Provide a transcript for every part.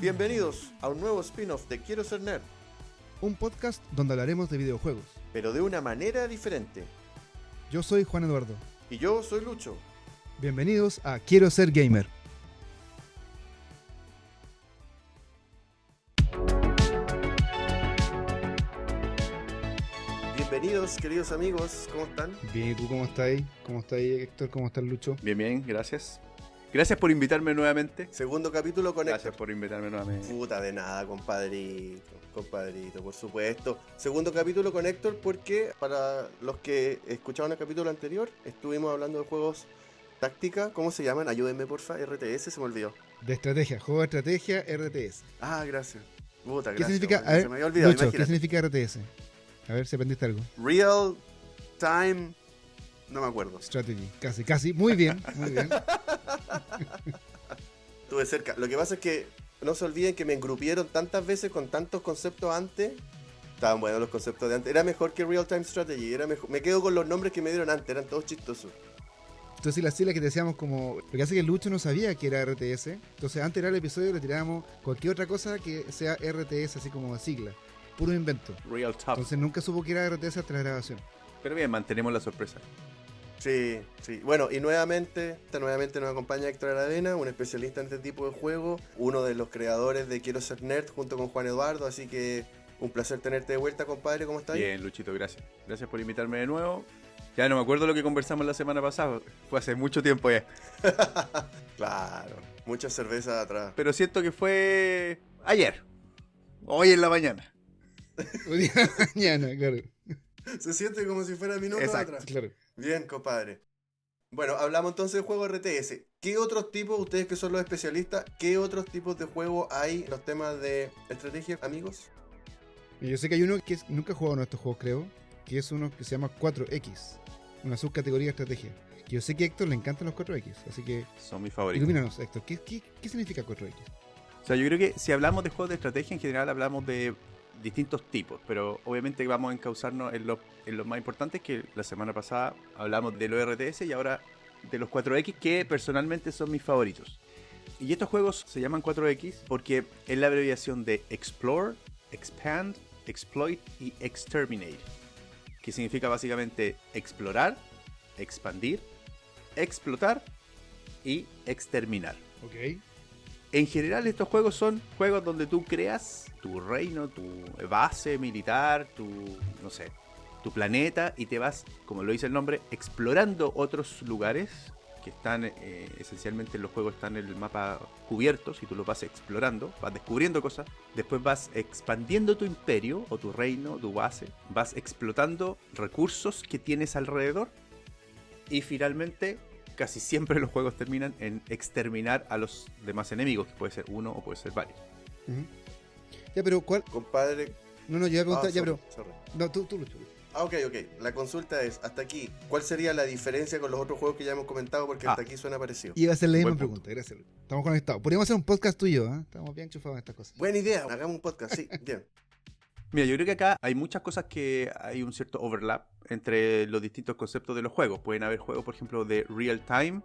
Bienvenidos a un nuevo spin-off de Quiero Ser Nerd, Un podcast donde hablaremos de videojuegos. pero de una manera diferente. Yo soy Juan Eduardo. Y yo soy Lucho. Bienvenidos a Quiero Ser Gamer. Bienvenidos, queridos amigos, ¿cómo están? Bien, ¿y tú cómo estás ahí? ¿Cómo estás ahí, Héctor? ¿Cómo estás, Lucho? Bien, bien, gracias. Gracias por invitarme nuevamente. Segundo capítulo con Gracias Héctor. por invitarme nuevamente. Puta de nada, compadrito, por supuesto. Segundo capítulo con Héctor porque para los que escucharon el capítulo anterior, estuvimos hablando de juegos táctica, ¿cómo se llaman? Ayúdenme porfa, RTS, se me olvidó. De estrategia, juego de estrategia, RTS. Ah, gracias. Puta, ¿Qué gracias. significa? weón, A ver, se me había olvidado, Lucho, ¿qué imagínate. significa RTS? A ver si aprendiste algo. Real Time, no me acuerdo. Strategy, casi. Muy bien, muy bien. Estuve cerca. Lo que pasa es que no se olviden que me engrupieron tantas veces con tantos conceptos antes. Estaban buenos los conceptos de antes. Era mejor que Real Time Strategy. Era mejor. Me quedo con los nombres que me dieron antes. Eran todos chistosos. Entonces las siglas que te decíamos como... Lo que hace que Lucho no sabía que era RTS. Entonces antes era el episodio le tirábamos cualquier otra cosa que sea RTS, así como sigla. Puro invento. Real Top. Entonces nunca supo que era RTS hasta la grabación. Pero bien, mantenemos la sorpresa. Sí. Bueno, y nuevamente nos acompaña Héctor Aravena, un especialista en este tipo de juego. Uno de los creadores de Quiero Ser Nerd junto con Juan Eduardo. Así que un placer tenerte de vuelta, compadre. ¿Cómo estás? Bien, Luchito, gracias. Gracias por invitarme de nuevo. Ya no me acuerdo lo que conversamos la semana pasada. Fue hace mucho tiempo ya. Claro. Mucha cerveza atrás. Pero siento que fue ayer. Hoy en la mañana. Un día de mañana, claro. Se siente como si fuera minutos Exacto. atrás. Claro. Bien, compadre. Bueno, hablamos entonces de juegos RTS. ¿Qué otros tipos, ustedes que son los especialistas, qué otros tipos de juegos hay en los temas de estrategia, amigos? Y yo sé que hay uno que nunca he jugado uno de estos juegos, creo, que es uno que se llama 4X, una subcategoría de estrategia. Que yo sé que a Héctor le encantan los 4X, así que Son mis favoritos. ilumínanos, Héctor. ¿Qué significa 4X? O sea, yo creo que si hablamos de juegos de estrategia, en general hablamos de distintos tipos, pero obviamente vamos a encauzarnos en los más importantes, que la semana pasada hablamos de los RTS y ahora de los 4X, que personalmente son mis favoritos. Y estos juegos se llaman 4X porque es la abreviación de Explore, Expand, Exploit y Exterminate, que significa básicamente explorar, expandir, explotar y exterminar. Ok. En general estos juegos son juegos donde tú creas tu reino, tu base militar, no sé, tu planeta y te vas, como lo dice el nombre, explorando otros lugares que están, esencialmente en los juegos están en el mapa cubiertos y tú los vas explorando, vas descubriendo cosas, después vas expandiendo tu imperio o tu reino, tu base, vas explotando recursos que tienes alrededor y finalmente casi siempre los juegos terminan en exterminar a los demás enemigos, que puede ser uno o puede ser varios. Ujú. Ya, pero ¿cuál? Compadre. No, yo voy a preguntar, ya, sorry, pero... sorry. No, tú, Lucho. Ok. La consulta es, hasta aquí, ¿cuál sería la diferencia con los otros juegos que ya hemos comentado? Porque hasta aquí suena parecido. Iba a hacer la misma Buen punto. pregunta, gracias. Estamos conectados. Podríamos hacer un podcast tuyo, ¿eh? Estamos bien enchufados en estas cosas. Buena idea, hagamos un podcast, sí, bien. Mira, yo creo que acá hay muchas cosas que hay un cierto overlap entre los distintos conceptos de los juegos. Pueden haber juegos, por ejemplo, de real time,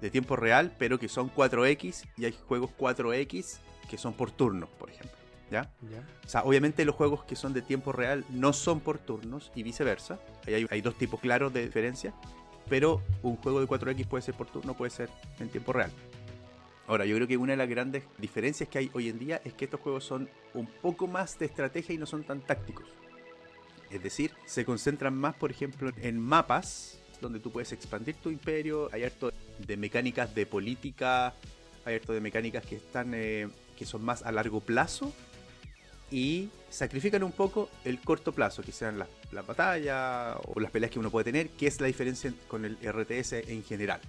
de tiempo real, pero que son 4X, y hay juegos 4X que son por turnos, por ejemplo. ¿Ya? Ya. O sea, obviamente los juegos que son de tiempo real no son por turnos y viceversa. Ahí hay dos tipos claros de diferencia. Pero un juego de 4X puede ser por turno, puede ser en tiempo real. Ahora, yo creo que una de las grandes diferencias que hay hoy en día es que estos juegos son un poco más de estrategia y no son tan tácticos. Es decir, se concentran más, por ejemplo, en mapas donde tú puedes expandir tu imperio. Hay harto de mecánicas de política, hay harto de mecánicas que están que son más a largo plazo y sacrifican un poco el corto plazo, que sean la batalla o las peleas que uno puede tener, que es la diferencia con el RTS en general.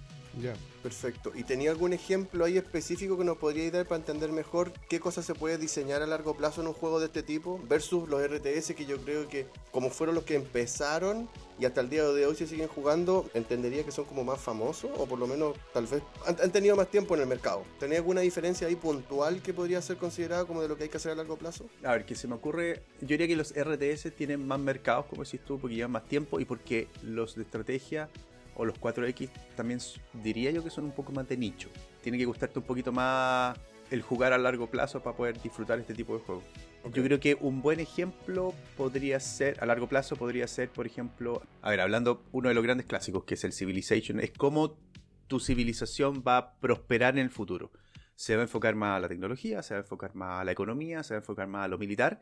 Ya. Perfecto. ¿Y tenía algún ejemplo ahí específico que nos podríais dar para entender mejor qué cosas se puede diseñar a largo plazo en un juego de este tipo versus los RTS, que yo creo que como fueron los que empezaron y hasta el día de hoy se siguen jugando, entendería que son como más famosos o por lo menos tal vez han tenido más tiempo en el mercado? ¿Tenía alguna diferencia ahí puntual que podría ser considerada como de lo que hay que hacer a largo plazo? A ver, que se me ocurre, yo diría que los RTS tienen más mercados, como decís tú, porque llevan más tiempo y porque los de estrategia o los 4X también diría yo que son un poco más de nicho. Tiene que gustarte un poquito más el jugar a largo plazo para poder disfrutar este tipo de juegos. Ok. Yo creo que un buen ejemplo podría ser, a largo plazo podría ser, por ejemplo, a ver, hablando uno de los grandes clásicos que es el Civilization, es cómo tu civilización va a prosperar en el futuro. Se va a enfocar más a la tecnología, se va a enfocar más a la economía, se va a enfocar más a lo militar.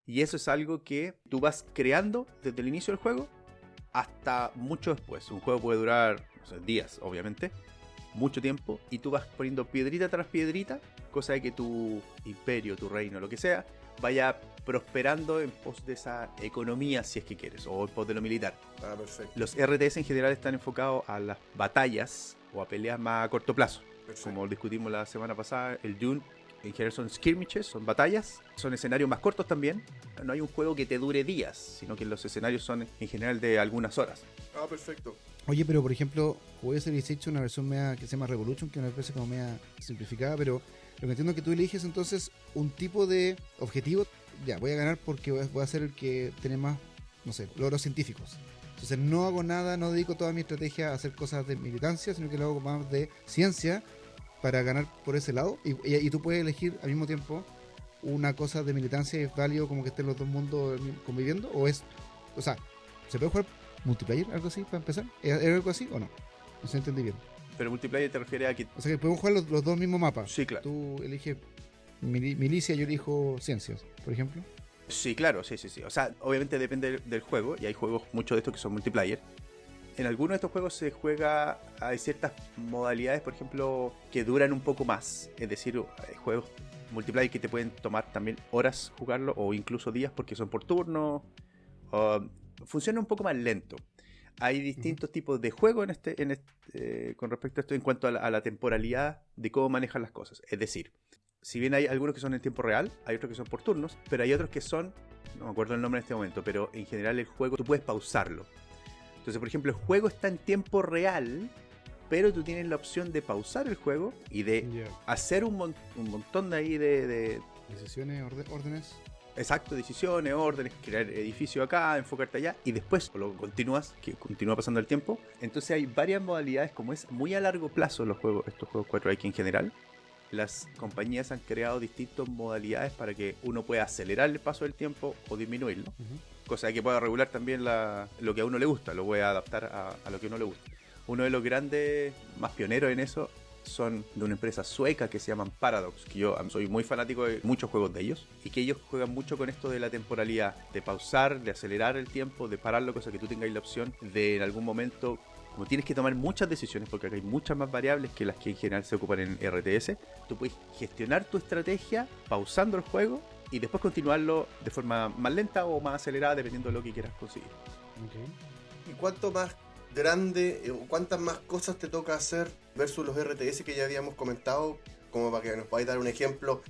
Y eso es algo que tú vas creando desde el inicio del juego hasta mucho después. Un juego puede durar, no sé, días, obviamente, mucho tiempo, y tú vas poniendo piedrita tras piedrita, cosa de que tu imperio, tu reino, lo que sea, vaya prosperando en pos de esa economía, si es que quieres, o en pos de lo militar. Ah, perfecto. Los RTS en general están enfocados a las batallas o a peleas más a corto plazo. Perfecto. Como discutimos la semana pasada, el Dune en general son skirmishes, son batallas, son escenarios más cortos también. No hay un juego que te dure días, sino que los escenarios son en general de algunas horas. Ah, perfecto. Oye, pero por ejemplo, jugué Civilization, una versión media que se llama Revolution, que me parece como media simplificada, pero lo que entiendo es que tú eliges entonces un tipo de objetivo. Ya, voy a ganar porque voy a ser el que tiene más, no sé, logros científicos. Entonces no hago nada, no dedico toda mi estrategia a hacer cosas de militancia, sino que lo hago más de ciencia para ganar por ese lado. Y tú puedes elegir al mismo tiempo una cosa de militancia y es válido como que estén los dos mundos conviviendo, o sea, ¿se puede jugar multiplayer, algo así, para empezar? ¿Es algo así o no? No sé, entendí bien. Pero multiplayer te refiere a que... O sea, que podemos jugar los dos mismos mapas. Sí, claro. Tú eliges milicia, yo elijo ciencias, por ejemplo. Sí, claro, sí. O sea, obviamente depende del juego, y hay juegos, muchos de estos que son multiplayer. En algunos de estos juegos se juega, hay ciertas modalidades, por ejemplo, que duran un poco más. Es decir, hay juegos multiplayer que te pueden tomar también horas jugarlo, o incluso días, porque son por turno. Funciona un poco más lento. Hay distintos tipos de juego con respecto a esto en cuanto a la temporalidad de cómo manejan las cosas. Es decir, si bien hay algunos que son en tiempo real, hay otros que son por turnos, pero hay otros que son, no me acuerdo el nombre en este momento, pero en general el juego tú puedes pausarlo. Entonces, por ejemplo, el juego está en tiempo real, pero tú tienes la opción de pausar el juego y de hacer un montón de ahí de Decisiones, órdenes. exacto, decisiones, órdenes, crear edificio acá, enfocarte allá, y después lo continúas, que continúa pasando el tiempo. Entonces hay varias modalidades, como es muy a largo plazo estos juegos 4X en general. Las compañías han creado distintas modalidades para que uno pueda acelerar el paso del tiempo o disminuirlo. Cosa que pueda regular también lo que a uno le gusta, lo puede adaptar a lo que a uno le gusta. Uno de los grandes, más pioneros en eso, son de una empresa sueca que se llaman Paradox, que yo soy muy fanático de muchos juegos de ellos, y que ellos juegan mucho con esto de la temporalidad, de pausar, de acelerar el tiempo, de pararlo, cosa que tú tengáis la opción de en algún momento, como tienes que tomar muchas decisiones, porque acá hay muchas más variables que las que en general se ocupan en RTS, tú puedes gestionar tu estrategia pausando el juego y después continuarlo de forma más lenta o más acelerada, dependiendo de lo que quieras conseguir. ¿Y cuánto más grande, cuántas más cosas te toca hacer versus los RTS que ya habíamos comentado? Como para que nos podáis dar un ejemplo,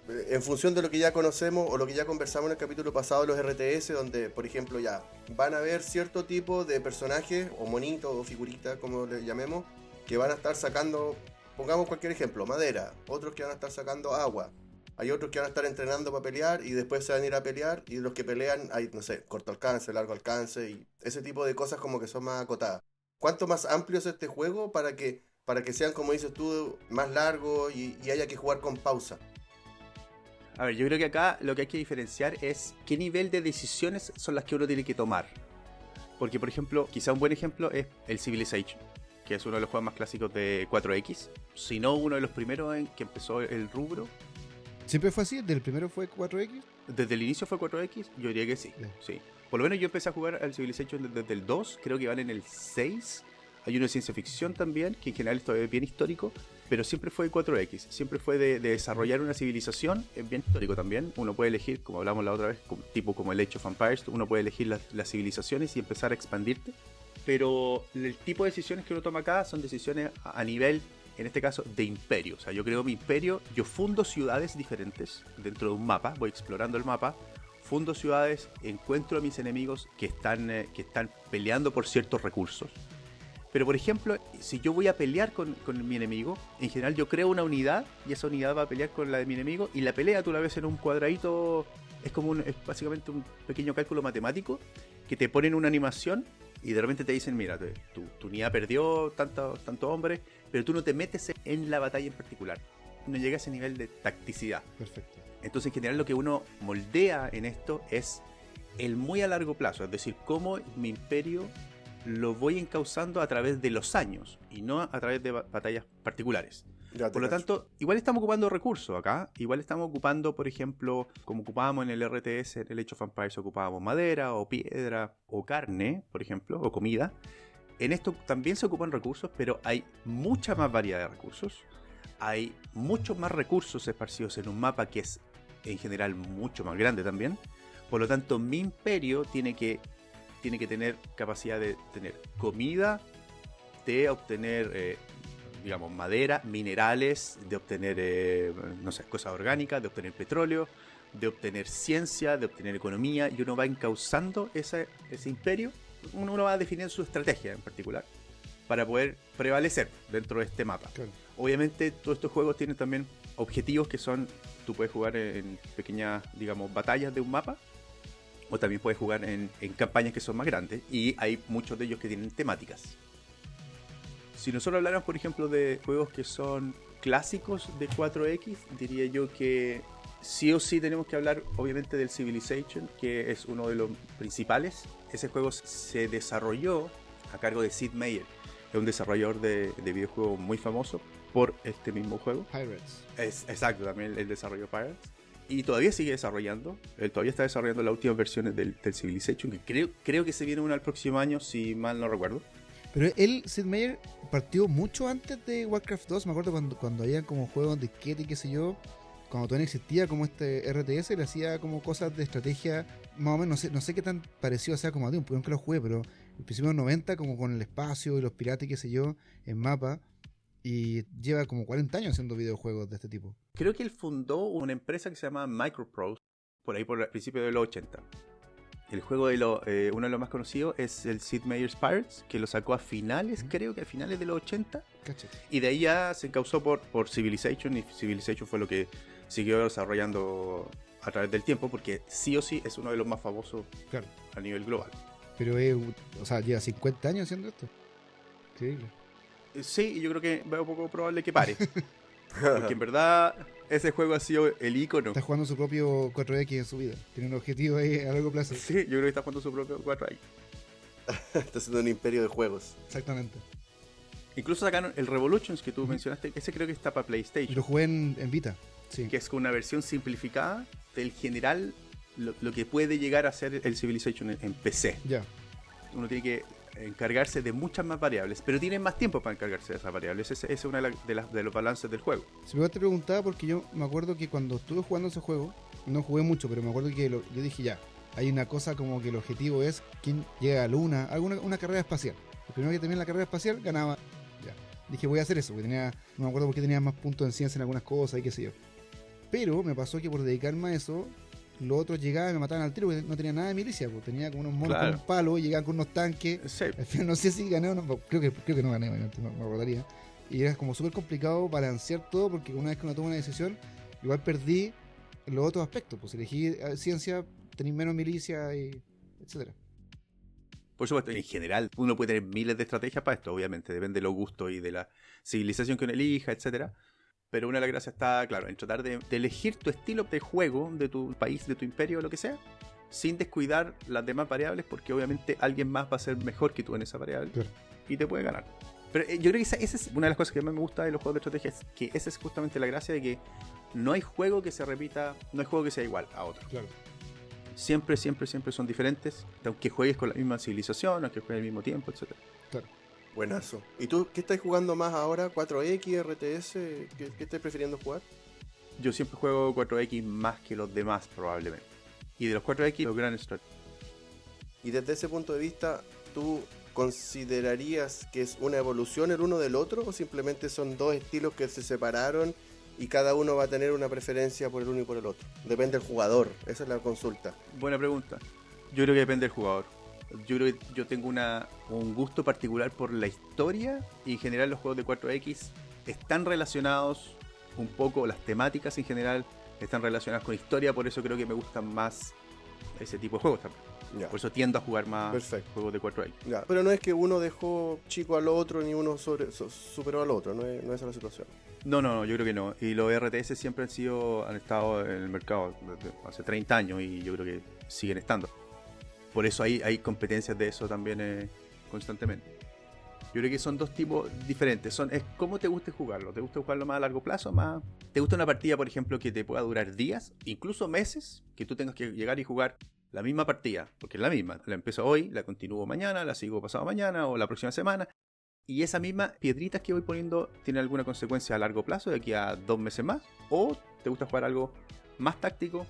en función de lo que ya conocemos o lo que ya conversamos en el capítulo pasado de los RTS, donde, por ejemplo, ya van a haber cierto tipo de personajes, o monitos, o figuritas, como le llamemos, que van a estar sacando, pongamos cualquier ejemplo, madera, otros que van a estar sacando agua. Hay otros que van a estar entrenando para pelear y después se van a ir a pelear, y los que pelean hay, no sé, corto alcance, largo alcance y ese tipo de cosas como que son más acotadas. ¿Cuánto más amplio es este juego para que sean, como dices tú, más largos y haya que jugar con pausa? A ver, yo creo que acá lo que hay que diferenciar es qué nivel de decisiones son las que uno tiene que tomar. Porque, por ejemplo, quizá un buen ejemplo es el Civilization, que es uno de los juegos más clásicos de 4X, si no uno de los primeros en que empezó el rubro. ¿Siempre fue así? ¿Del primero fue 4X? ¿Desde el inicio fue 4X? Yo diría que sí, Yeah. sí. Por lo menos yo empecé a jugar al Civilization desde el 2, creo que van en el 6. Hay uno de ciencia ficción también, que en general esto es bien histórico, pero siempre fue 4X, siempre fue de desarrollar una civilización, es bien histórico también. Uno puede elegir, como hablamos la otra vez, tipo como el Age of Empires, uno puede elegir las civilizaciones y empezar a expandirte, pero el tipo de decisiones que uno toma acá son decisiones a nivel, en este caso, de imperio. O sea, yo creo mi imperio, yo fundo ciudades diferentes dentro de un mapa, voy explorando el mapa, fundo ciudades, encuentro a mis enemigos que están peleando por ciertos recursos. Pero, por ejemplo, si yo voy a pelear con mi enemigo, en general yo creo una unidad y esa unidad va a pelear con la de mi enemigo, y la pelea tú la ves en un cuadradito, es básicamente un pequeño cálculo matemático que te ponen una animación y de repente te dicen, mira, tu unidad perdió tanto hombre, pero tú no te metes en la batalla en particular. no llega a ese nivel de tacticidad. Perfecto. Entonces, en general, lo que uno moldea en esto es el muy a largo plazo, es decir, cómo mi imperio lo voy encauzando a través de los años y no a través de batallas particulares. Por lo tanto, igual estamos ocupando recursos acá, igual estamos ocupando, por ejemplo, como ocupábamos en el RTS, en el Age of Empires ocupábamos madera o piedra o carne, por ejemplo, o comida. En esto también se ocupan recursos, pero hay mucha más variedad de recursos. Hay muchos más recursos esparcidos en un mapa que es en general mucho más grande también. Por lo tanto, mi imperio tiene que tener capacidad de tener comida, de obtener, digamos, madera, minerales, de obtener, no sé, cosas orgánicas, de obtener petróleo, de obtener ciencia, de obtener economía, y uno va encauzando ese imperio, uno va a definir su estrategia en particular para poder prevalecer dentro de este mapa. Claro. Obviamente, todos estos juegos tienen también objetivos que son, tú puedes jugar en pequeñas, digamos, batallas de un mapa, o también puedes jugar en campañas que son más grandes, y hay muchos de ellos que tienen temáticas. Si nosotros habláramos, por ejemplo, de juegos que son clásicos de 4X, diría yo que sí o sí tenemos que hablar, obviamente, del Civilization, que es uno de los principales. Ese juego se desarrolló a cargo de Sid Meier, es un desarrollador de videojuegos muy famoso por este mismo juego. Pirates. Exacto, también el desarrollo Pirates. Y todavía sigue desarrollando. Él todavía está desarrollando las últimas versiones del Civilization, que creo que se viene una el próximo año, si mal no recuerdo. Pero él, Sid Meier, partió mucho antes de Warcraft 2. Me acuerdo cuando había como juegos de disquete y qué sé yo. Cuando todavía no existía como este RTS, le hacía como cosas de estrategia. Más o menos, no sé qué tan parecido sea como a Doom, porque nunca lo jugué, pero en principio de los 90, como con el espacio y los piratas y qué sé yo, en mapa. Y lleva como 40 años haciendo videojuegos de este tipo. Creo que él fundó una empresa que se llama Microprose, por ahí por el principio de los 80. El juego uno de los más conocidos es el Sid Meier's Pirates, que lo sacó a finales, creo que a finales de los 80. Cachete. Y de ahí ya se encauzó por Civilization, y Civilization fue lo que siguió desarrollando a través del tiempo, porque sí o sí es uno de los más famosos, claro, a nivel global. Pero o sea, lleva 50 años haciendo esto. Increíble. Sí, yo creo que veo poco probable que pare. Porque en verdad ese juego ha sido el icono. Está jugando su propio 4X en su vida. Tiene un objetivo ahí a largo plazo. Sí, yo creo que está jugando su propio 4X. Está haciendo un imperio de juegos. Exactamente. Incluso sacaron el Revolutions que tú mencionaste. Ese creo que está para PlayStation. Lo jugué en Vita. Sí. Que es con una versión simplificada del general, lo que puede llegar a ser el Civilization en PC. Ya. Uno tiene que encargarse de muchas más variables, pero tienen más tiempo para encargarse de esas variables. Ese es uno de los balances del juego. Si me te preguntaba, porque yo me acuerdo que cuando estuve jugando ese juego, no jugué mucho, pero me acuerdo que yo dije ya, hay una cosa como que el objetivo es quién llega a la luna, una carrera espacial. El primero que terminé la carrera espacial ganaba. Ya. Dije voy a hacer eso, porque no me acuerdo por qué tenía más puntos en ciencia en algunas cosas y qué sé yo. Pero me pasó que por dedicarme a eso, los otros llegaban y me mataban al tiro porque no tenía nada de milicia, pues tenía como unos monos con un palo y llegaban con unos tanques. Sí. Al final no sé si gané o no, creo que no gané, obviamente, me acordaría. Y era como súper complicado balancear todo porque una vez que uno toma una decisión, igual perdí los otros aspectos. Pues elegí ciencia, tenía menos milicia, y etcétera. Por supuesto, en general, uno puede tener miles de estrategias para esto, obviamente, depende de los gustos y de la civilización que uno elija, etcétera. Pero una de las gracias está, claro, en tratar de elegir tu estilo de juego, de tu país, de tu imperio, o lo que sea, sin descuidar las demás variables, porque obviamente alguien más va a ser mejor que tú en esa variable, claro, y te puede ganar. Pero yo creo que esa es una de las cosas que más me gusta de los juegos de estrategia, es que esa es justamente la gracia de que no hay juego que se repita, no hay juego que sea igual a otro. Claro. Siempre son diferentes, aunque juegues con la misma civilización, aunque juegues al mismo tiempo, etc. Claro. Buenazo. ¿Y tú qué estás jugando más ahora? ¿4X, RTS? ¿Qué estás prefiriendo jugar? Yo siempre juego 4X más que los demás, probablemente. Y de los 4X, los Grand Strat. Y desde ese punto de vista, ¿tú considerarías que es una evolución el uno del otro? ¿O simplemente son dos estilos que se separaron y cada uno va a tener una preferencia por el uno y por el otro? Depende del jugador. Esa es la consulta. Buena pregunta. Yo creo que depende del jugador. Yo creo que yo tengo un gusto particular por la historia, y en general los juegos de 4X están relacionados un poco, las temáticas en general están relacionadas con historia, por eso creo que me gustan más ese tipo de juegos también. Ya. Por eso tiendo a jugar más Perfecto. juegos de 4X. Ya, pero no es que uno dejó chico al otro ni uno superó al otro, no es esa la situación. No, yo creo que no. Y los RTS siempre han estado en el mercado desde hace 30 años y yo creo que siguen estando. Por eso hay competencias de eso también constantemente. Yo creo que son dos tipos diferentes. Es cómo te guste jugarlo. ¿Te gusta jugarlo más a largo plazo? ¿Te gusta una partida, por ejemplo, que te pueda durar días, incluso meses? Que tú tengas que llegar y jugar la misma partida, porque es la misma. La empiezo hoy, la continúo mañana, la sigo pasado mañana o la próxima semana. Y esa misma piedritas que voy poniendo tiene alguna consecuencia a largo plazo, de aquí a 2 meses más. O te gusta jugar algo más táctico,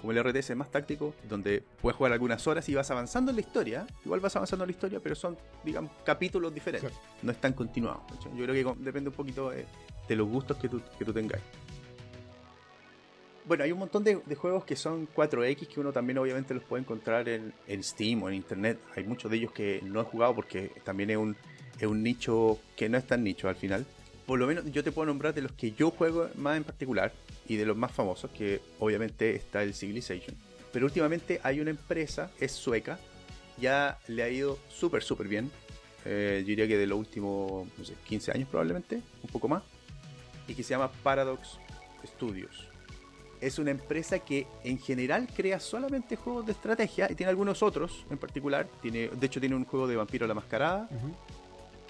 como el RTS más táctico, donde puedes jugar algunas horas y vas avanzando en la historia. Igual vas avanzando en la historia, pero son, digamos, capítulos diferentes. Claro. No están continuados. Yo creo que depende un poquito de los gustos que tú tengáis. Bueno, hay un montón de juegos que son 4X que uno también obviamente los puede encontrar en Steam o en Internet. Hay muchos de ellos que no he jugado porque también es un nicho que no es tan nicho al final. Por lo menos yo te puedo nombrar de los que yo juego más en particular y de los más famosos, que obviamente está el Civilization. Pero últimamente hay una empresa, es sueca, ya le ha ido súper bien. Yo diría que de los últimos, no sé, 15 años probablemente, un poco más. Y que se llama Paradox Studios. Es una empresa que en general crea solamente juegos de estrategia y tiene algunos otros en particular. De hecho tiene un juego de Vampiro la Mascarada. Uh-huh.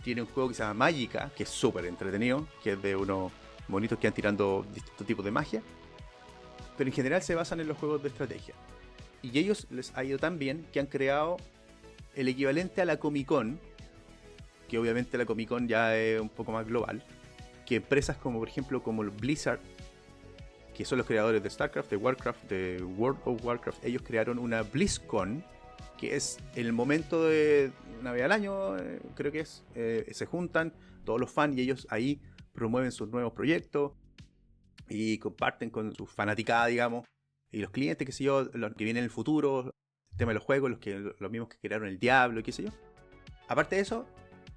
Tiene un juego que se llama Magica, que es súper entretenido, que es de unos monitos que van tirando distintos tipos de magia. Pero en general se basan en los juegos de estrategia. Y ellos les ha ido tan bien que han creado el equivalente a la Comic Con, que obviamente la Comic Con ya es un poco más global, que empresas como por ejemplo como Blizzard, que son los creadores de StarCraft, de Warcraft, de World of Warcraft, ellos crearon una BlizzCon, que es el momento de una vez al año, creo que es, se juntan todos los fans y ellos ahí promueven sus nuevos proyectos y comparten con su fanaticada, digamos, y los clientes, qué sé yo, los que vienen en el futuro, el tema de los juegos, los mismos que crearon el Diablo, qué sé yo. Aparte de eso,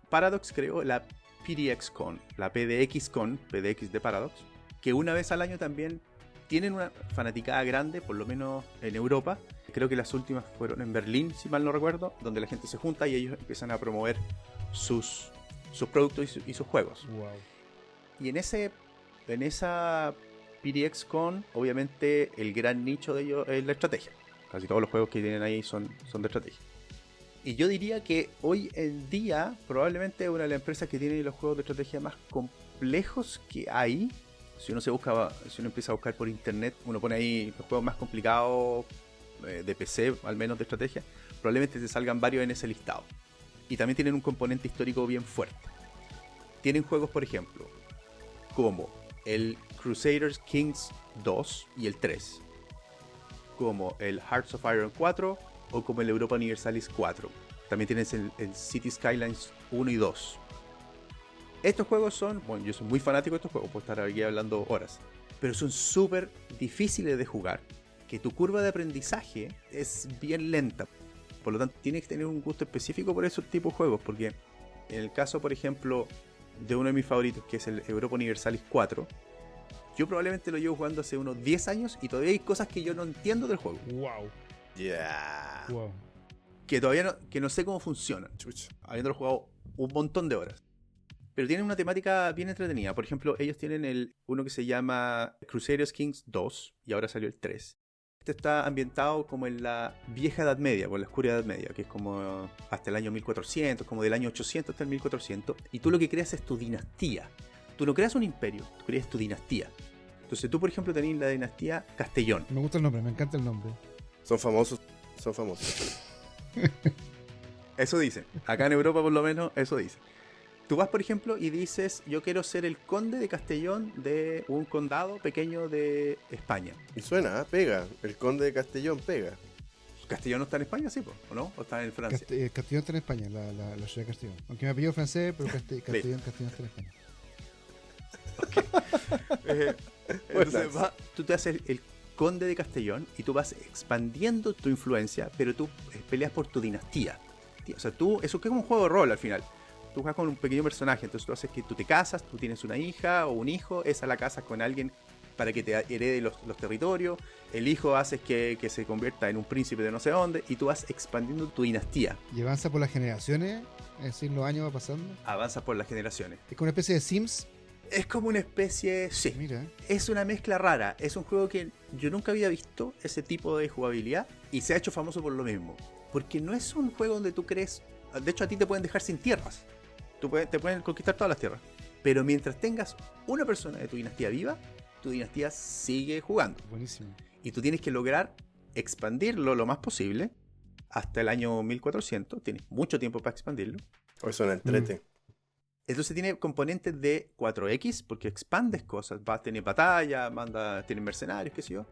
Paradox creó la PDXCon, la PDXCon, PDX de Paradox, que una vez al año también tienen una fanaticada grande, por lo menos en Europa. Creo que las últimas fueron en Berlín, si mal no recuerdo, donde la gente se junta y ellos empiezan a promover sus productos y sus juegos. Wow. Y en esa PDXCon, obviamente el gran nicho de ellos es la estrategia. Casi todos los juegos que tienen ahí son de estrategia. Y yo diría que hoy en día probablemente es una de las empresas que tiene los juegos de estrategia más complejos que hay. Si uno empieza a buscar por internet, uno pone ahí los juegos más complicados de PC, al menos de estrategia, probablemente te salgan varios en ese listado. Y también tienen un componente histórico bien fuerte. Tienen juegos, por ejemplo, como el Crusaders Kings 2 y el 3, como el Hearts of Iron 4 o como el Europa Universalis 4. También tienes el City Skylines 1 y 2. Estos juegos bueno, yo soy muy fanático de estos juegos, puedo estar aquí hablando horas, pero son súper difíciles de jugar, que tu curva de aprendizaje es bien lenta. Por lo tanto, tienes que tener un gusto específico por esos tipos de juegos, porque en el caso, por ejemplo, de uno de mis favoritos, que es el Europa Universalis 4, yo probablemente lo llevo jugando hace unos 10 años y todavía hay cosas que yo no entiendo del juego. Wow. Yeah. Wow. Que todavía no sé cómo funcionan, habiéndolo jugado un montón de horas. Pero tienen una temática bien entretenida. Por ejemplo, ellos tienen uno que se llama Crusaders Kings 2 y ahora salió el 3. Este está ambientado como en la vieja Edad Media, o en la oscura Edad Media, que es como hasta el año 1400, como del año 800 hasta el 1400. Y tú lo que creas es tu dinastía. Tú no creas un imperio, tú creas tu dinastía. Entonces tú, por ejemplo, tenés la dinastía Castellón. Me gusta el nombre, me encanta el nombre. Son famosos. Eso dicen. Acá en Europa, por lo menos, eso dicen. Tú vas, por ejemplo, y dices, yo quiero ser el conde de Castellón de un condado pequeño de España. Y suena, pega. El conde de Castellón pega. ¿Castellón no está en España, sí, o no? ¿O está en Francia? Castellón está en España, la ciudad de Castellón. Aunque me apellido francés, pero Castellón está en España. Okay. Entonces tú te haces el conde de Castellón y tú vas expandiendo tu influencia, pero tú peleas por tu dinastía. O sea, eso es como un juego de rol al final. Tú juegas con un pequeño personaje, entonces tú haces que tú te casas, tú tienes una hija o un hijo, esa la casas con alguien para que te herede los territorios. El hijo hace que se convierta en un príncipe de no sé dónde y tú vas expandiendo tu dinastía. Y avanza por las generaciones, es decir, los años va pasando. Avanzas por las generaciones. Es como una especie de Sims. Es como una especie... Sí. Mira. Es una mezcla rara. Es un juego que yo nunca había visto ese tipo de jugabilidad y se ha hecho famoso por lo mismo. Porque no es un juego donde tú crees... De hecho, a ti te pueden dejar sin tierras. Te pueden conquistar todas las tierras. Pero mientras tengas una persona de tu dinastía viva, tu dinastía sigue jugando. Buenísimo. Y tú tienes que lograr expandirlo lo más posible hasta el año 1400. Tienes mucho tiempo para expandirlo. O eso en entrete. Entonces tiene componentes de 4X, porque expandes cosas. Tienes batalla, tienes mercenarios, qué sé yo.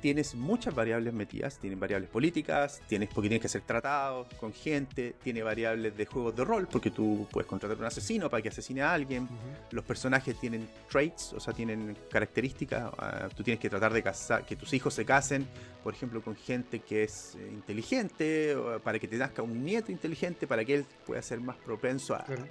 Tienes muchas variables metidas. Tienes variables políticas, porque tienes que hacer tratados con gente. Tiene variables de juegos de rol, porque tú puedes contratar a un asesino para que asesine a alguien. Los personajes tienen traits, o sea, tienen características. Tú tienes que tratar de que tus hijos se casen, por ejemplo, con gente que es inteligente, para que te nazca un nieto inteligente, para que él pueda ser más propenso a... Claro.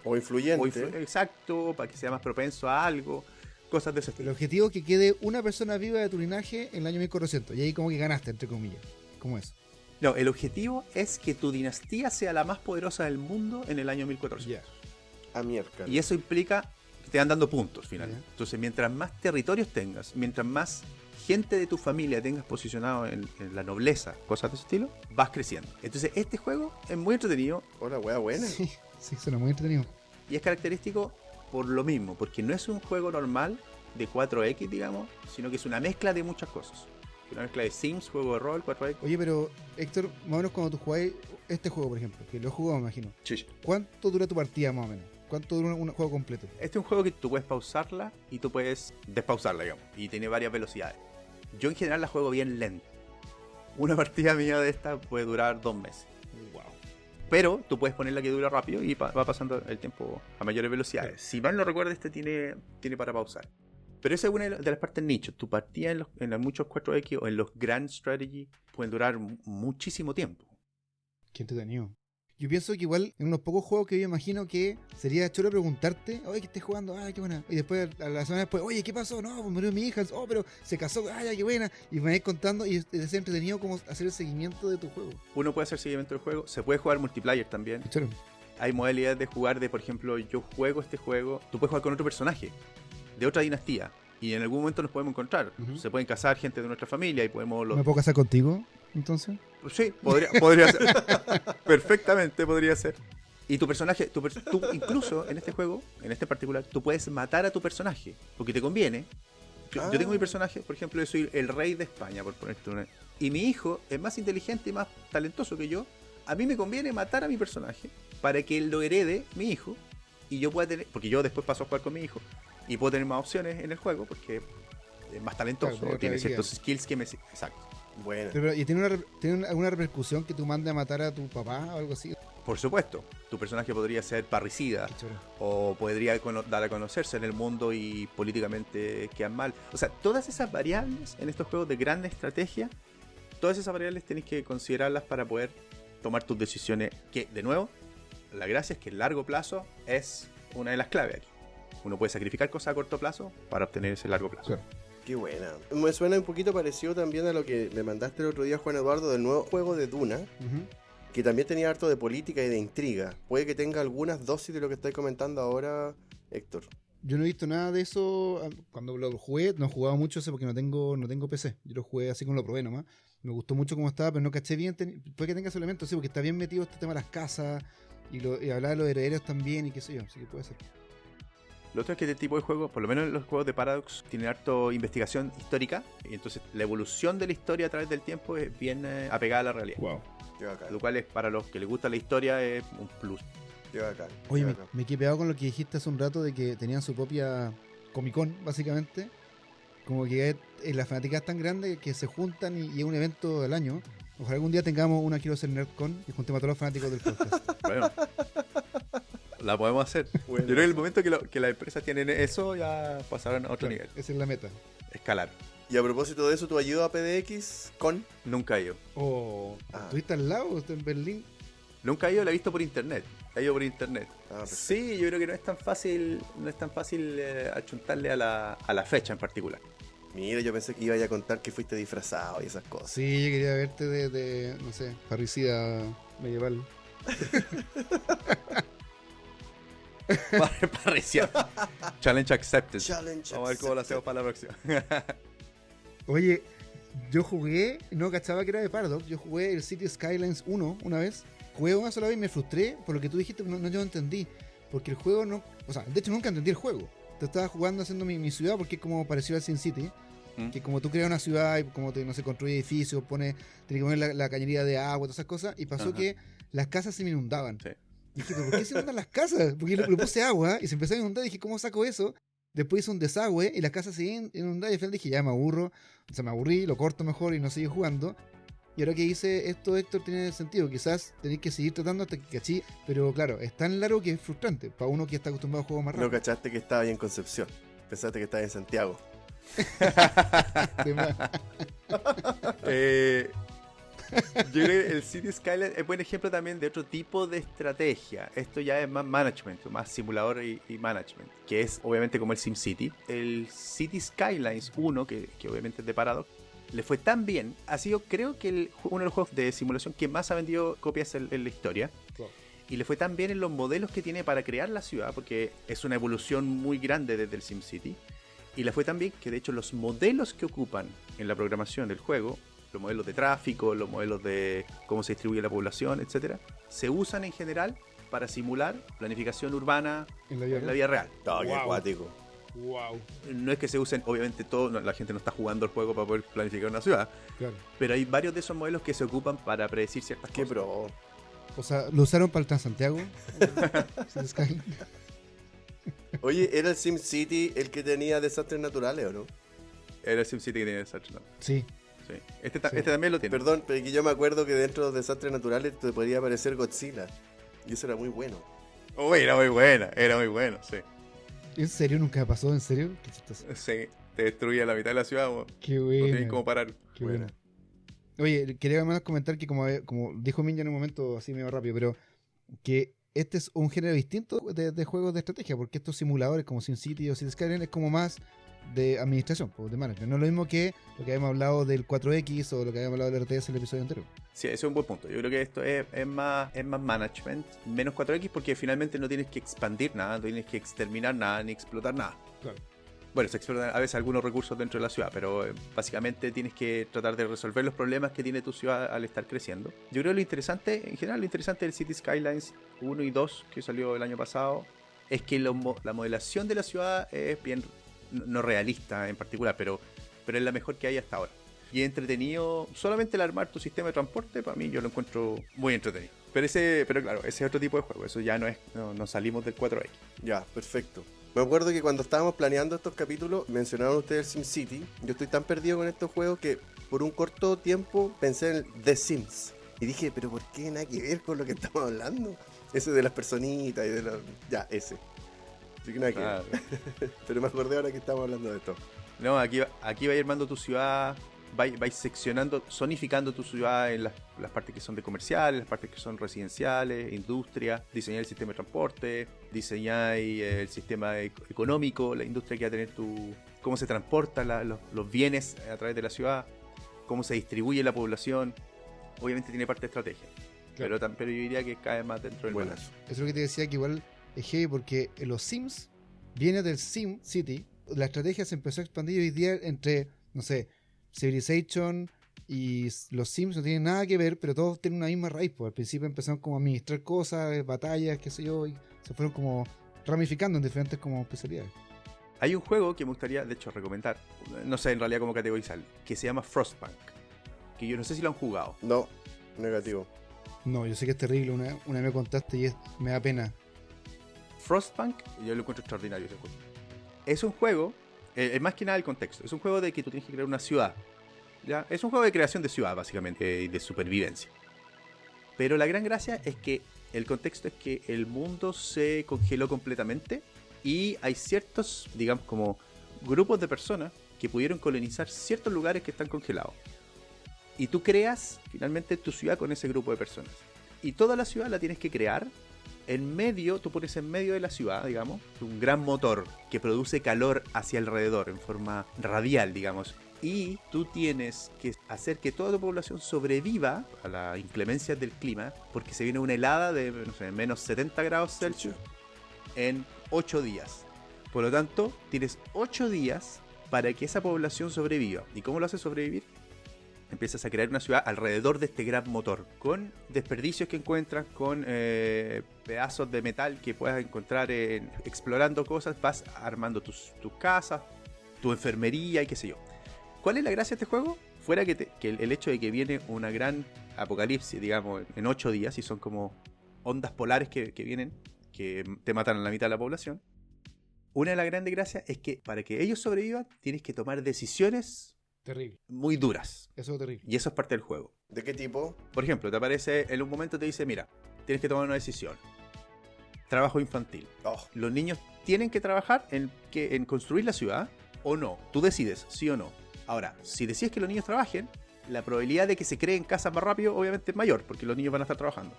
O influyente. Exacto, para que sea más propenso a algo, cosas de ese El estilo. objetivo es que quede una persona viva de tu linaje en el año 1400. Y ahí como que ganaste, entre comillas. ¿Cómo es? No, el objetivo es que tu dinastía sea la más poderosa del mundo en el año 1400. A miércoles. Y eso implica que te van dando puntos finalmente. Ya. Entonces, mientras más territorios tengas, mientras más gente de tu familia tengas posicionado en la nobleza, cosas de ese estilo, vas creciendo. Entonces, este juego es muy entretenido. Hola, wea buena. Sí, suena muy entretenido. Y es característico por lo mismo, porque no es un juego normal de 4X, digamos, sino que es una mezcla de muchas cosas. Una mezcla de Sims, juego de rol, 4X. Oye, pero Héctor, más o menos cuando tú jugáis este juego, por ejemplo, que lo he jugado, me imagino, Sí. ¿cuánto dura tu partida más o menos? ¿Cuánto dura un juego completo? Este es un juego que tú puedes pausarla y tú puedes despausarla, digamos, y tiene varias velocidades. Yo en general la juego bien lento. Una partida mía de esta puede durar 2 meses. Wow. Pero tú puedes ponerla que dura rápido y va pasando el tiempo a mayores velocidades. Si mal no recuerdo, este tiene para pausar. Pero esa es una de las partes nicho. Tu partida en los muchos 4X o en los Grand Strategy pueden durar muchísimo tiempo. Qué entretenido. Yo pienso que igual en unos pocos juegos que yo imagino que sería chulo preguntarte, oye, ¿qué estés jugando? Ah, qué buena. Y después, a la semana después, oye, ¿qué pasó? No, pues murió mi hija. Oh, pero se casó. Ah, ya, qué buena. Y me vais contando y es entretenido como hacer el seguimiento de tu juego. Uno puede hacer seguimiento del juego. Se puede jugar multiplayer también. Qué chulo. Hay modalidades de jugar por ejemplo, yo juego este juego. Tú puedes jugar con otro personaje de otra dinastía. Y en algún momento nos podemos encontrar. Se pueden casar gente de nuestra familia y podemos... ¿Me puedo casar contigo, entonces? Sí, podría ser. Perfectamente podría ser. Y tu personaje, tú incluso en este juego, en este particular, tú puedes matar a tu personaje, porque te conviene. Yo tengo mi personaje, por ejemplo, yo soy el rey de España, por ponerte una. Y mi hijo es más inteligente y más talentoso que yo. A mí me conviene matar a mi personaje para que él lo herede, mi hijo, y yo pueda tener, porque yo después paso a jugar con mi hijo, y puedo tener más opciones en el juego, porque es más talentoso, Claro, tiene otra ciertos habilidad. skills que me... Exacto. Buena. Pero, ¿y tiene alguna repercusión que tú mandes a matar a tu papá o algo así? Por supuesto, tu personaje podría ser parricida, Qué chulo. o podría dar a conocerse en el mundo y políticamente quedan mal. O sea, todas esas variables en estos juegos de gran estrategia, todas esas variables tenés que considerarlas para poder tomar tus decisiones. Que, de nuevo, la gracia es que el largo plazo es una de las claves aquí. Uno puede sacrificar cosas a corto plazo para obtener ese largo plazo. Claro. Qué buena. Me suena un poquito parecido también a lo que me mandaste el otro día, Juan Eduardo, del nuevo juego de Duna, Ujú. que también tenía harto de política y de intriga. Puede que tenga algunas dosis de lo que estáis comentando ahora, Héctor. Yo no he visto nada de eso. Cuando lo jugué, no he jugado mucho ese porque no tengo PC. Yo lo jugué así como lo probé nomás. Me gustó mucho cómo estaba, pero no caché bien. Puede que tenga ese elemento, sí, porque está bien metido este tema de las casas y hablar de los herederos también y qué sé yo. Así que puede ser. Lo otro es que este tipo de juegos, por lo menos los juegos de Paradox, tienen harto investigación histórica, y entonces la evolución de la historia a través del tiempo es bien apegada a la realidad. Wow. Qué bacán. Lo cual es, para los que les gusta la historia, es un plus. Qué bacán. Oye, qué me bacán. quedé pegado con lo que dijiste hace un rato de que tenían su propia Comic Con, básicamente. Como que la fanática es tan grande que se juntan y es un evento del año. Ojalá algún día tengamos una Quiero Ser NerdCon y juntemos a todos los fanáticos del podcast. Bueno, la podemos hacer. Bueno. Yo creo que el momento que las empresas tienen eso, ya pasaron a otro Claro, nivel. esa es la meta. Escalar. Y a propósito de eso, ¿tu ayuda a PDX con? Nunca he ido. Oh, Ah. ¿estuviste al lado? ¿Estás en Berlín? Nunca he ido, la he visto por internet. He ido por internet. Ah, perfecto. Sí, yo creo que no es tan fácil, achuntarle a la fecha en particular. Mira, yo pensé que iba a contar que fuiste disfrazado y esas cosas. Sí, yo quería verte de no sé, parricida medieval. Parecía. Challenge accepted. Challenge Vamos a ver cómo lo hacemos accepted. para la próxima. Oye, yo jugué, no cachaba que era de Paradox, yo jugué el City Skylines 1 una vez, jugué una sola vez y me frustré por lo que tú dijiste, no, yo no entendí, porque el juego no, o sea, de hecho nunca entendí el juego. Te estaba jugando haciendo mi ciudad porque es como parecido al Sin City, que como tú creas una ciudad y como te, no sé, construye edificios, tienes que poner la cañería de agua, todas esas cosas, y pasó Ajá. que las casas se me inundaban. Sí. Y dije, ¿pero por qué se inundan las casas? Porque le puse agua y se empezó a inundar. Y dije, ¿cómo saco eso? Después hice un desagüe y las casas seguían inundadas. Y al final dije, ya me aburro. O sea, me aburrí, lo corto mejor y no seguí jugando. Y ahora que hice esto, Héctor, tiene sentido. Quizás tenéis que seguir tratando hasta que cachí. Pero claro, es tan largo que es frustrante para uno que está acostumbrado a juegos más No rápidos. cachaste que estaba ahí en Concepción. Pensaste que estaba en Santiago. Yo creo que el City Skyline es buen ejemplo también de otro tipo de estrategia. Esto ya es más management, más simulador y management, que es obviamente como el SimCity. El City Skylines 1, que obviamente es de Paradox, le fue tan bien. Ha sido, creo que uno de los juegos de simulación que más ha vendido copias en la historia. Wow. Y le fue tan bien en los modelos que tiene para crear la ciudad, porque es una evolución muy grande desde el SimCity. Y le fue tan bien que de hecho los modelos que ocupan en la programación del juego, los modelos de tráfico, los modelos de cómo se distribuye la población, etcétera, se usan en general para simular planificación urbana En la vida en la vida real. No, qué Wow. acuático. Wow. No es que se usen, obviamente la gente no está jugando el juego para poder planificar una ciudad, Claro. pero hay varios de esos modelos que se ocupan para predecir ciertas Qué cosas. pro. O sea, ¿lo usaron para el Transantiago? City Skyline. Oye, ¿era el SimCity el que tenía desastres naturales o no? Era el SimCity que tiene desastres, ¿no? Sí. Sí. Sí. Este también lo tiene. Perdón, pero que yo me acuerdo que dentro de los desastres naturales te podría aparecer Godzilla. Y eso era muy bueno. Oh, era muy bueno, sí. ¿En serio? ¿Nunca pasó? ¿En serio? Qué chistoso. Sí, te destruía la mitad de la ciudad, Qué no tenías bueno. cómo parar. Qué Buena. bueno. Oye, quería además comentar que como dijo Minja en un momento así medio rápido, pero que este es un género distinto de juegos de estrategia, porque estos simuladores como SimCity o City Skyline es como más de administración, de management. No es lo mismo que lo que habíamos hablado del 4X o lo que habíamos hablado del RTS en el episodio anterior. Sí, ese es un buen punto. Yo creo que esto es más management, menos 4X, porque finalmente no tienes que expandir nada, no tienes que exterminar nada, ni explotar nada. Claro. Bueno, se explotan a veces algunos recursos dentro de la ciudad, pero básicamente tienes que tratar de resolver los problemas que tiene tu ciudad al estar creciendo. Yo creo que lo interesante, en general, lo interesante del City Skylines 1 y 2, que salió el año pasado, es que la modelación de la ciudad es bien, no realista en particular, pero es la mejor que hay hasta ahora. Y es entretenido, solamente el armar tu sistema de transporte, para mí yo lo encuentro muy entretenido. Pero claro, ese es otro tipo de juego, eso ya no salimos del 4X. Ya, perfecto. Me acuerdo que cuando estábamos planeando estos capítulos, mencionaron ustedes el SimCity. Yo estoy tan perdido con estos juegos que por un corto tiempo pensé en The Sims. Y dije, pero ¿por qué nada que ver con lo que estamos hablando? Ese de las personitas y de los... Ya, ese. Así que nada que Claro. ver. Pero me acordé ahora que estamos hablando de esto. No, aquí vais armando tu ciudad, vais seccionando, zonificando tu ciudad en las partes que son de comerciales, las partes que son residenciales, industria, diseñar el sistema de transporte, diseñar el sistema económico, la industria que va a tener cómo se transportan los bienes a través de la ciudad, cómo se distribuye la población. Obviamente tiene parte de estrategia, Claro. pero yo diría que cae más dentro del Buenas. management. Eso es lo que te decía, que igual es heavy porque en los Sims viene del Sim City. La estrategia se empezó a expandir hoy día entre, no sé, Civilization y los Sims no tienen nada que ver, pero todos tienen una misma raíz. Pues al principio empezaron como a administrar cosas, batallas, qué sé yo, y se fueron como ramificando en diferentes como especialidades. Hay un juego que me gustaría, de hecho, recomendar, no sé en realidad cómo categorizarlo, que se llama Frostpunk, que yo no sé si lo han jugado. No, negativo. No, yo sé que es terrible, una vez me contaste y me da pena. Frostpunk, yo lo encuentro extraordinario ese juego. Es un juego, más que nada el contexto, es un juego de que tú tienes que crear una ciudad. ¿Ya? Es un juego de creación de ciudad, básicamente, y de supervivencia. Pero la gran gracia es que el contexto es que el mundo se congeló completamente y hay ciertos, digamos, como grupos de personas que pudieron colonizar ciertos lugares que están congelados. Y tú creas finalmente tu ciudad con ese grupo de personas. Y toda la ciudad la tienes que crear. En medio, tú pones en medio de la ciudad, digamos, un gran motor que produce calor hacia alrededor en forma radial, digamos. Y tú tienes que hacer que toda tu población sobreviva a las inclemencias del clima, porque se viene una helada de, no sé, menos 70 grados Celsius en 8 días. Por lo tanto, tienes 8 días para que esa población sobreviva. ¿Y cómo lo haces sobrevivir? Empiezas a crear una ciudad alrededor de este gran motor, con desperdicios que encuentras, con pedazos de metal que puedas encontrar explorando cosas, vas armando tus casas, tu enfermería y qué sé yo. ¿Cuál es la gracia de este juego? Fuera que el hecho de que viene una gran apocalipsis, digamos, en 8 días, y son como ondas polares que vienen, que te matan a la mitad de la población. Una de las grandes gracias es que para que ellos sobrevivan, tienes que tomar decisiones Terrible. muy duras. Eso es terrible. Y eso es parte del juego. ¿De qué tipo? Por ejemplo, te aparece en un momento, te dice, mira, tienes que tomar una decisión. Trabajo infantil. Oh, Los niños tienen que trabajar en construir la ciudad o no. Tú decides, sí o no. Ahora, si decides que los niños trabajen, la probabilidad de que se creen casas más rápido obviamente es mayor, porque los niños van a estar trabajando.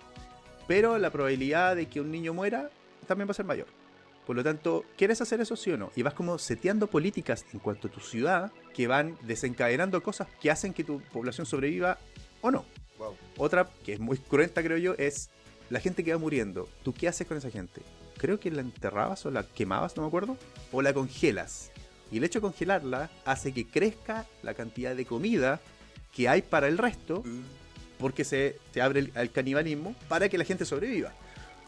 Pero la probabilidad de que un niño muera también va a ser mayor. Por lo tanto, ¿quieres hacer eso sí o no? Y vas como seteando políticas en cuanto a tu ciudad que van desencadenando cosas que hacen que tu población sobreviva o no. wow. Otra, que es muy cruenta creo yo, es la gente que va muriendo. ¿Tú qué haces con esa gente? Creo que la enterrabas o la quemabas, no me acuerdo. O la congelas. Y el hecho de congelarla hace que crezca la cantidad de comida que hay para el resto, porque se abre al canibalismo para que la gente sobreviva.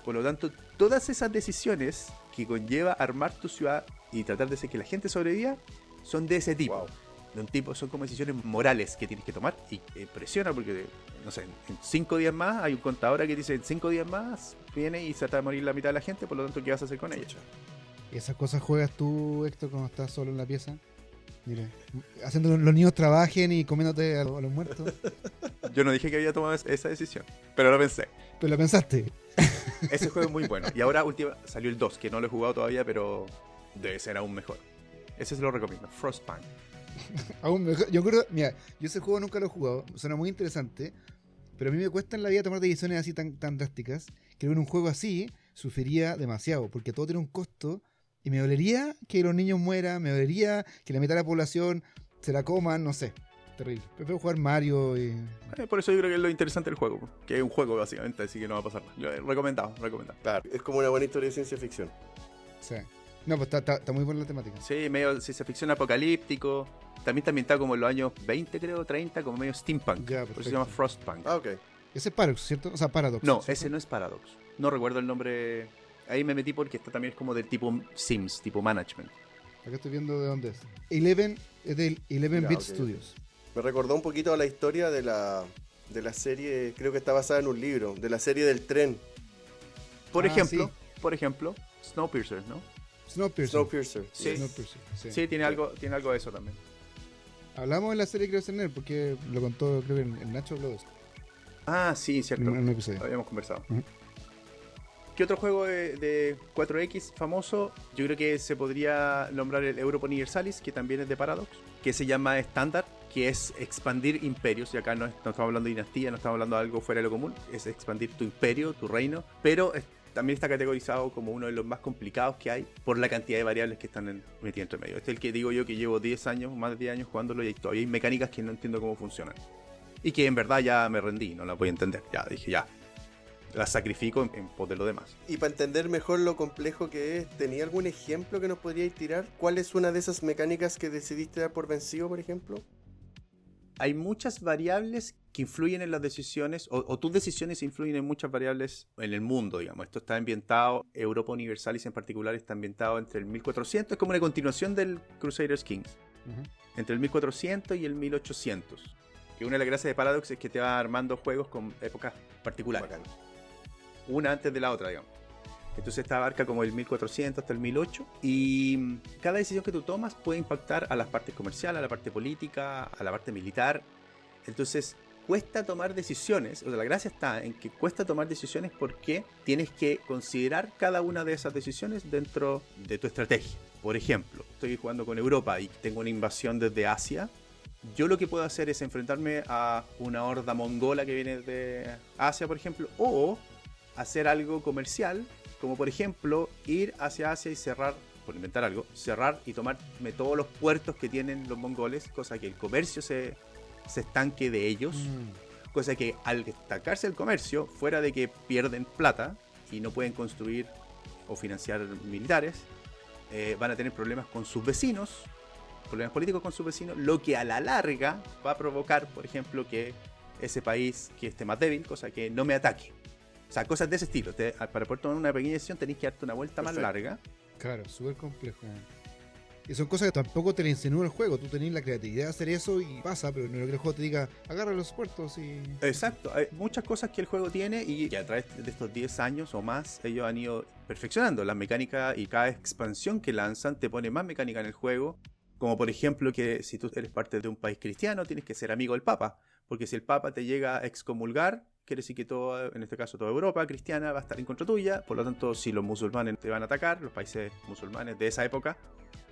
Por lo tanto, todas esas decisiones que conlleva armar tu ciudad y tratar de hacer que la gente sobreviva son de ese tipo. Wow. De un tipo, son como decisiones morales que tienes que tomar y presiona porque, no sé, en 5 días más hay un contador que dice en 5 días más viene y se trata de morir la mitad de la gente, por lo tanto, ¿qué vas a hacer con ella? ¿Y esas cosas juegas tú, Héctor, cuando estás solo en la pieza? Mire, haciendo que los niños trabajen y comiéndote a los muertos. Yo no dije que había tomado esa decisión, pero lo pensé. Pero lo pensaste. Ese juego es muy bueno. Y ahora salió el 2, que no lo he jugado todavía, pero debe ser aún mejor. Ese se lo recomiendo, Frostpunk. Aún mejor. Yo creo, mira, yo ese juego nunca lo he jugado, suena muy interesante, pero a mí me cuesta en la vida tomar decisiones así tan drásticas. Creo que en un juego así sufriría demasiado, porque todo tiene un costo y me dolería que los niños mueran, me dolería que la mitad de la población se la coman, no sé. Terrible. Prefiero jugar Mario y... Por eso yo creo que es lo interesante del juego, que es un juego básicamente, así que no va a pasar nada. Recomendado. Claro, es como una buena historia de ciencia ficción. Sí. No, pues está muy buena la temática. Sí, medio ciencia ficción apocalíptico. También está ambientado como en los años 20, creo, 30, como medio steampunk. Ya, por eso se llama Frostpunk. Ah, ok. Ese es Paradox, ¿cierto? O sea, Paradox. No, ¿cierto? ese no es Paradox. No recuerdo el nombre. Ahí me metí porque esta también es como del tipo Sims, tipo management. Acá estoy viendo de dónde es. 11 es del 11-Bit Ya, ok. Studios. Me recordó un poquito a la historia de la serie, creo que está basada en un libro, de la serie del tren, Por Ah, ejemplo, Snowpiercer, ¿no? Snowpiercer. Snowpiercer. Sí. Snowpiercer, sí. Sí, tiene algo de eso también. Hablamos de la serie Creo Tener porque lo contó, creo que el Nacho habló de eso. Ah, sí, cierto. En un episodio. Lo habíamos conversado. Ujú. ¿Qué otro juego de 4X famoso? Yo creo que se podría nombrar el Europa Universalis, que también es de Paradox, que se llama Standard, que es expandir imperios, y acá no estamos hablando de dinastía, no estamos hablando de algo fuera de lo común, es expandir tu imperio, tu reino, pero también está categorizado como uno de los más complicados que hay por la cantidad de variables que están metidas entre medio. Este es el que digo yo que llevo 10 años, más de 10 años jugándolo y todavía hay mecánicas que no entiendo cómo funcionan. Y que en verdad ya me rendí, no las voy a entender. Ya dije, ya. Las sacrifico en pos de lo demás. Y para entender mejor lo complejo que es, ¿tenía algún ejemplo que nos podríais tirar? ¿Cuál es una de esas mecánicas que decidiste dar por vencido, por ejemplo? Hay muchas variables que influyen en las decisiones, o tus decisiones influyen en muchas variables en el mundo, digamos. Esto está ambientado, Europa Universalis en particular está ambientado entre el 1400, es como una continuación del Crusaders Kings, entre el 1400 y el 1800. Que una de las gracias de Paradox es que te va armando juegos con épocas particulares. Bacán. Una antes de la otra, digamos. Entonces esta abarca como el 1400 hasta el 1008 y cada decisión que tú tomas puede impactar a las partes comerciales, a la parte política, a la parte militar. Entonces cuesta tomar decisiones, o sea, la gracia está en que cuesta tomar decisiones porque tienes que considerar cada una de esas decisiones dentro de tu estrategia. Por ejemplo, estoy jugando con Europa y tengo una invasión desde Asia. yo lo que puedo hacer es enfrentarme a una horda mongola que viene de Asia, por ejemplo, o hacer algo comercial, como por ejemplo ir hacia Asia y cerrar, por inventar algo, cerrar y tomarme todos los puertos que tienen los mongoles, cosa que el comercio se estanque de ellos, cosa que al estancarse el comercio, fuera de que pierden plata y no pueden construir o financiar militares, van a tener problemas con sus vecinos, problemas políticos con sus vecinos, lo que a la larga va a provocar, por ejemplo, que ese país que esté más débil, cosa que no me ataque. O sea, cosas de ese estilo. Para poder tomar una pequeña decisión tenéis que darte una vuelta más larga. Claro, súper complejo. Y son cosas que tampoco te le insinúa el juego. Tú tenés la creatividad de hacer eso y pasa, pero no es que el juego te diga, agarra los puertos y... Exacto, hay muchas cosas que el juego tiene y que a través de estos 10 años o más ellos han ido perfeccionando las mecánicas, y cada expansión que lanzan te pone más mecánica en el juego. Como por ejemplo que si tú eres parte de un país cristiano tienes que ser amigo del Papa, porque si el Papa te llega a excomulgar, quiere decir que toda, en este caso toda Europa cristiana va a estar en contra tuya. Por lo tanto, si los musulmanes te van a atacar, los países musulmanes de esa época,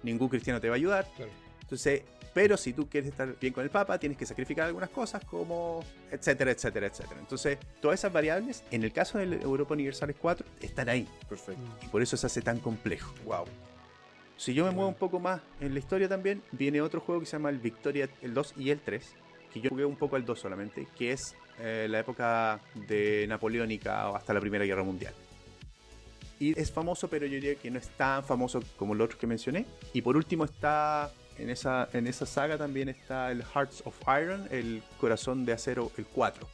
ningún cristiano te va a ayudar. Claro. Entonces, pero si tú quieres estar bien con el Papa, tienes que sacrificar algunas cosas, como etcétera, etcétera, etcétera. Entonces, todas esas variables, en el caso del Europa Universalis 4, están ahí. Perfecto. Y por eso se hace tan complejo. Wow. Si yo me muevo un poco más en la historia también, viene otro juego que se llama el Victoria, el 2 y el 3, que yo jugué un poco el 2 solamente, que es la época de napoleónica o hasta la Primera Guerra Mundial. Y es famoso, pero yo diría que no es tan famoso como los otros que mencioné. Y por último está, en esa saga también está el Hearts of Iron, el Corazón de Acero, el 4,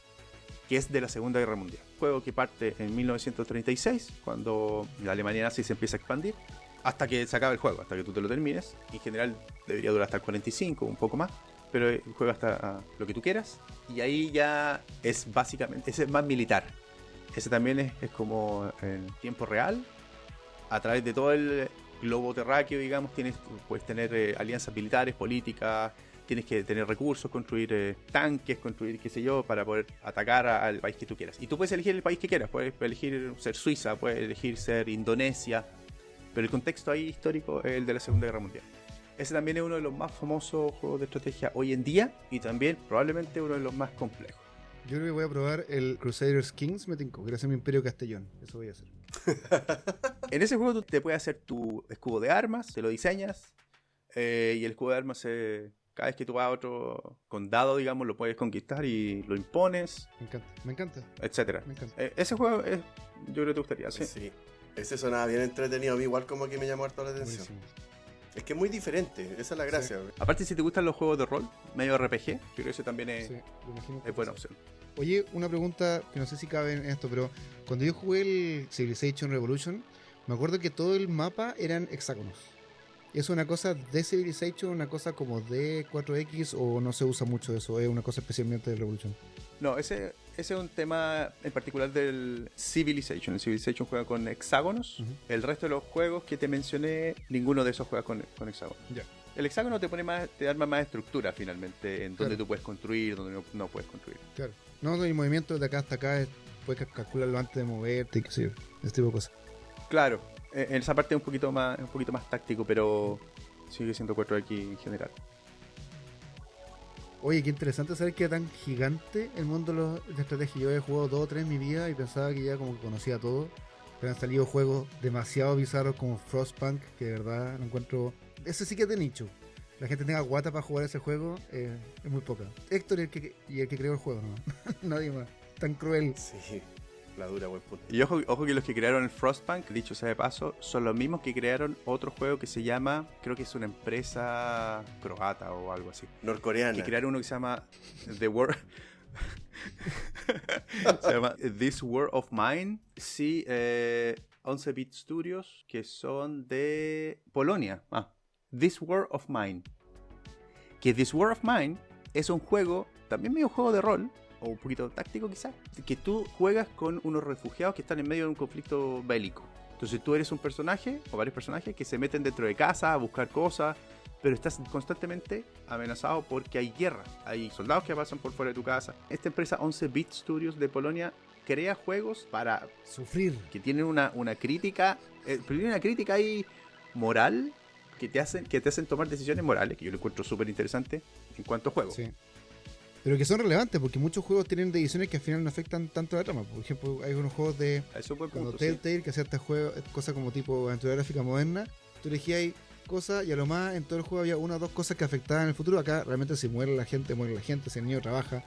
que es de la Segunda Guerra Mundial. Juego que parte en 1936, cuando la Alemania nazi se empieza a expandir, hasta que se acabe el juego, hasta que tú te lo termines. En general debería durar hasta el 45, un poco más, pero juega hasta lo que tú quieras. Y ahí ya es básicamente, ese es más militar. Ese también es como en tiempo real, a través de todo el globo terráqueo, digamos, puedes tener alianzas militares, políticas, tienes que tener recursos, construir tanques, construir qué sé yo, para poder atacar al país que tú quieras. Y tú puedes elegir el país que quieras, puedes elegir ser Suiza, puedes elegir ser Indonesia, pero el contexto ahí histórico es el de la Segunda Guerra Mundial. Ese también es uno de los más famosos juegos de estrategia hoy en día, y también probablemente uno de los más complejos. Yo creo que voy a probar el Crusaders Kings, me tincó, que mi Imperio Castellón. Eso voy a hacer. En ese juego tú te puedes hacer tu escudo de armas, te lo diseñas, y el escudo de armas cada vez que tú vas a otro condado, digamos, lo puedes conquistar y lo impones. Me encanta. Etcétera. Me encanta. Ese juego yo creo que te gustaría, ¿sí? Sí. Ese sonaba bien entretenido. A mí igual como que me llamó harto la atención. Buenísimo. Es que es muy diferente. Esa es la gracia. Sí. Aparte, si te gustan los juegos de rol, medio RPG, yo creo que ese también es, Sí, me imagino que es buena sí. opción. Oye, una pregunta que no sé si cabe en esto, pero cuando yo jugué el Civilization Revolution, me acuerdo que todo el mapa eran hexágonos. ¿Es una cosa de Civilization, una cosa como de 4X, o no se usa mucho eso? ¿Es una cosa especialmente de Revolution? No, ese es un tema en particular del Civilization. El Civilization juega con hexágonos. El resto de los juegos que te mencioné, ninguno de esos juega con hexágonos. Ya. El hexágono te arma más estructura finalmente, en donde Claro. tú puedes construir, donde no puedes construir. Claro. No, el movimiento de acá hasta acá puedes calcularlo antes de moverte, qué sé yo, ese tipo de cosas. Claro, en esa parte es un poquito más táctico, pero sigue siendo 4X en general. Oye, qué interesante saber que era tan gigante el mundo de estrategia. Yo he jugado 2 o 3 en mi vida y pensaba que ya como que conocía todo. Pero han salido juegos demasiado bizarros como Frostpunk, que de verdad lo encuentro... Ese sí que es de nicho. La gente tenga guata para jugar ese juego es muy poca. Héctor y el que creó el juego, ¿no? Nadie más. Tan cruel. Sí. La dura, buen punto. Y ojo que los que crearon el Frostpunk, dicho sea de paso, son los mismos que crearon otro juego que se llama, creo que es una empresa croata o algo así. Norcoreana. Que crearon uno que se llama The World... se llama This World of Mine. Sí, 11-Bit Studios, que son de Polonia. This World of Mine. Que This World of Mine es un juego, también medio juego de rol, o un poquito táctico quizás, que tú juegas con unos refugiados que están en medio de un conflicto bélico. Entonces tú eres un personaje, o varios personajes, que se meten dentro de casa a buscar cosas, pero estás constantemente amenazado porque hay guerra. Hay soldados que pasan por fuera de tu casa. Esta empresa 11-Bit Studios de Polonia crea juegos para... Sufrir. que tienen una crítica, pero tiene una crítica ahí moral, que te hacen tomar decisiones morales, que yo lo encuentro súper interesante en cuanto a juego. Sí. Pero que son relevantes, porque muchos juegos tienen decisiones que al final no afectan tanto a la trama. Por ejemplo, hay unos juegos de Eso es un buen cuando punto, sí. Telltale, que hacía este juego, cosas como tipo aventura gráfica moderna, tú elegías cosas y a lo más en todo el juego había una o dos cosas que afectaban en el futuro. Acá realmente si muere la gente, si el niño trabaja,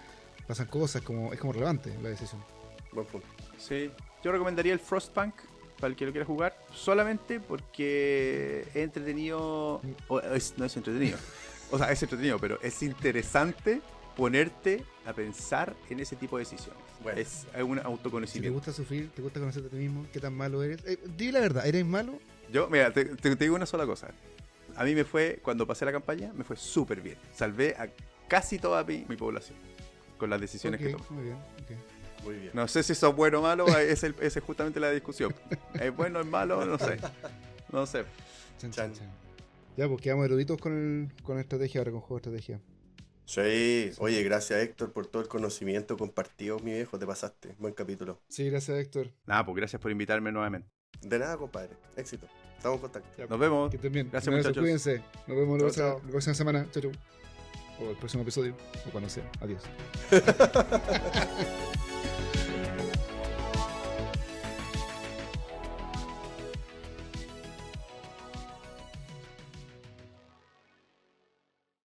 pasan cosas, es como relevante la decisión. Buen punto. Sí, yo recomendaría el Frostpunk para el que lo quiera jugar, solamente porque es entretenido, no es entretenido, o sea, es entretenido, pero es interesante ponerte a pensar en ese tipo de decisiones. Bueno. Es un Si te autoconocimiento. gusta sufrir, te gusta conocerte a ti mismo, qué tan malo eres. Dime la verdad, ¿eres malo? Yo, mira, te digo una sola cosa. A mí me fue, cuando pasé la campaña, me fue súper bien. Salvé a casi toda mi población con las decisiones que tomé. Muy bien, ok. Muy bien. No sé si eso es bueno o malo, esa es justamente la discusión. ¿Es bueno o es malo? No sé. No sé. Chan. Ya, pues quedamos eruditos con estrategia, ahora con juego de estrategia. Sí, oye, gracias Héctor por todo el conocimiento compartido, mi viejo, te pasaste. Buen capítulo. Sí, gracias Héctor. Nada, pues gracias por invitarme nuevamente. De nada, compadre. Éxito. Estamos en contacto. Ya, Nos vemos. que estén bien. Gracias, Un abrazo, muchachos. Cuídense. Nos vemos Chao, la chao. próxima semana. Chau, chau. O el próximo episodio. O cuando sea. Adiós.